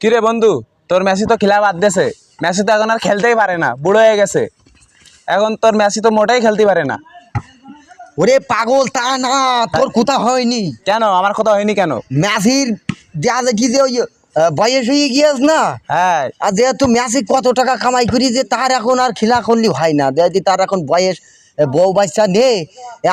কিরে বন্ধু, তোর মেসি তো খেলা বাদ দিয়েছে। মেসি তো এখন আর খেলতেই পারে না, বুড়ো হয়ে গেছে। এখন তোর মেসি তো মোটেই খেলতে পারে না। ওরে পাগল, তা না, তোর কথা হয়নি। কেন? আমার কথা হয়নি কেন? মেসির যা দেখি যে ওই বয়স হয়ে গিয়েছ না, হ্যাঁ, আর যেহেতু মেসি কত টাকা কামাই করি যে তার এখন আর খেলা করলে হয় না। যেহেতু তার এখন বয়স, বউ বাচ্চা নেই,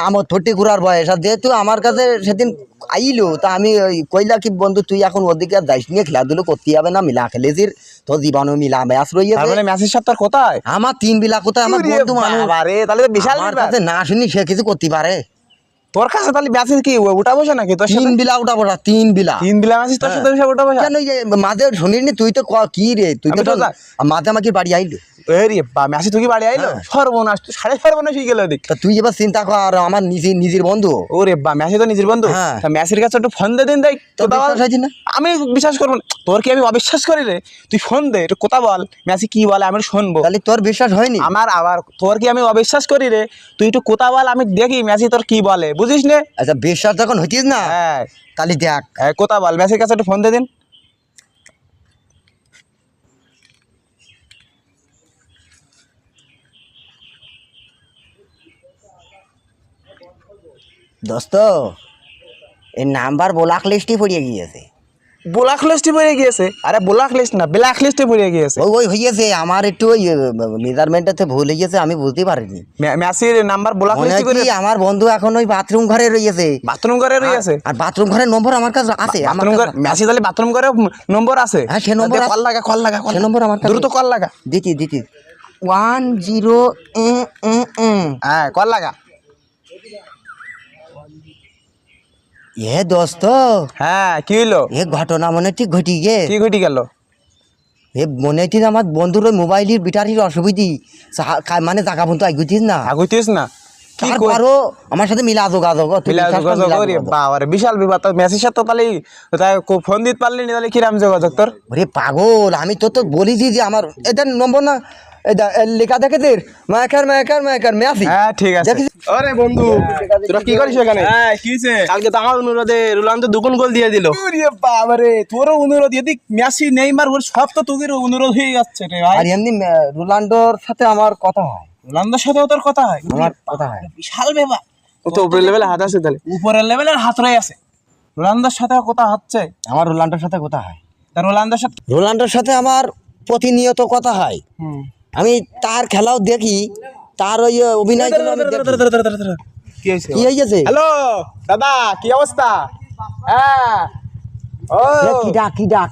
আমার 30 ঘুরার বয়স। আর যেহেতু আমার কাছে সেদিন আইলো, তা আমি ওই কইলা কি বন্ধু তুই এখন ওদিকে আর যাইস নিয়ে, খেলাধুলো করতে হবে না, মিলা খেলেছিস তোর জীবনও মিলা ম্যাচ তার রয়েছে। মানে মেসির সাথে তোর কোথায়? আমার 3 বিলা কোথায়, আমার বন্ধু মানুষ। বাবারে, তাহলে তো বিশাল আমার ব্যাপার। কাছে না শুনি সে কিছু করতে পারে। তোর কাছে তাহলে মেসি কি উঠা বসে নাকি তোর 3 সাথে? বিলা উঠা পড়া, 3 বিলা। 3 বিলা মেসি তোর সাথে বসে উঠা বসে? কেন এই যে মাঝে শুনিনি তুই তো কি রে, তুই আমি তো তো যা- মাঝে আমাকে বাড়ি আইলো। এরি বা মেসি তুই কি বাড়ি আইলো? হ্যাঁ। সর্বনাশ, তুই সাড়ে সর্বনাশ হয়ে গেল দেখ। তা তুই এবার চিন্তা কর, আমার নিজের বন্ধু। ওরে বা, মেসি তো নিজের বন্ধু। হ্যাঁ। তা মেসির কাছে একটু ফোন দে দিন, দেখ তোর কথা বল। বিশ্বাস হয়েছে না? আমি বিশ্বাস করবো না? তোর কি আমি অবিশ্বাস করি রে? তুই ফোন দে, একটু কথা বল, মেসি কি বলে আমি একটু শুনবো। তাহলে তোর বিশ্বাস হয়নি? আমার আবার তোর কি আমি অবিশ্বাস করি রে? তুই একটু কথা বল, আমি দেখি মেসি তোর কি বলে, বুঝিস নে? আচ্ছা, বিশ্বাস যখন হইতিস না, হ্যাঁ, তাহলে দেখ। কথা বল, মেসির কাছে একটু ফোন দে দিন। দোস্ত, এই নাম্বার ব্লক লিস্টে পড়িয়ে গিয়েছে। ব্ল্যাক লিস্টে পড়ে গিয়েছে? আরে ব্ল্যাক লিস্ট না, ব্ল্যাক লিস্টে পড়ে গিয়েছে। ওই হয়েছে, আমার একটু ওই মেজারমেন্টটাতে ভুল হয়ে গেছে, আমি বুঝতে পারিনি। মেসির নাম্বার ব্ল্যাক মনে লিস্টে হয় করে কি আমার বন্ধু এখন ওই বাথরুম ঘরে রয়েছে। বাথরুম করে রয়েছে? আর বাথরুম ঘরের নম্বর আমার কাছে আছে। আমার বাথরুম কাছে করে মেসি তাহলে বাথরুম করে নম্বর আছে? হ্যাঁ, সে নম্বর কল লাগা, কল লাগা, সে নম্বর আমার কাছে। দ্রুত কল লাগা। দিতি 10 হ্যাঁ, কল লাগা। এ দোস্ত, হ্যাঁ, কি হইলো? এ ঘটনা মনে ঠিক ঘটি গে। কি ঘটি গেল? এ মনে হচ্ছে আমার বন্ধুর ওই মোবাইলের ব্যাটারির অসুবিধি, মানে জায়গা বন্ধু আগুতিস না। আগুইতিস না? কি কই? তারপরও আমার সাথে মিলা যোগাযোগ, মিলা যোগাযোগ করি? বাবারে, বিশাল বিপদ। তো মেসির সাথে তাহলে তাই ফোন দিতে পারলি না, তাহলে কিরাম যোগাযোগ তোর? ওরে পাগল, আমি তো বলেছি যে আমার এদের নম্বর না, লেখা দেখে দের মায়াকার মেসি। হ্যাঁ, ঠিক আছে। দেখিস? আরে বন্ধু, তোরা কি করিস এখানে? হ্যাঁ, কি হইছে? কালকে তো আমার অনুরোধে রোনালদো দুগুণ গোল দিয়ে দিল। ওরে বাবারে, তোরও অনুরোধ? এদিক মেসি, নেইমার, ওর সব তো তোদের অনুরোধ হয়ে যাচ্ছে রে ভাই। আর এমনি রোনাল্ডোর সাথে আমার কথা হয়, রোনালদোর সাথেও তোর কথা হয়? আমার কথা হয়। বিশাল ব্যাপার। ও তো উপরের লেভেলে হাত আছে তাহলে। উপরের লেভেলের হাত রয়ে আছে। রোনালদোর সাথে কথা হচ্ছে? আমার রোনাল্ডোর সাথে কথা হয়। তা রোনালদোর সাথে? রোনাল্ডোর সাথে আমার প্রতিনিয়ত কথা হয়। আমি তার খেলাও দেখি, তার ওই অভিনয় কি হয়েছে? কি হয়ে গেছে। হ্যালো দাদা, কি অবস্থা? হ্যাঁ, ও কি ডাক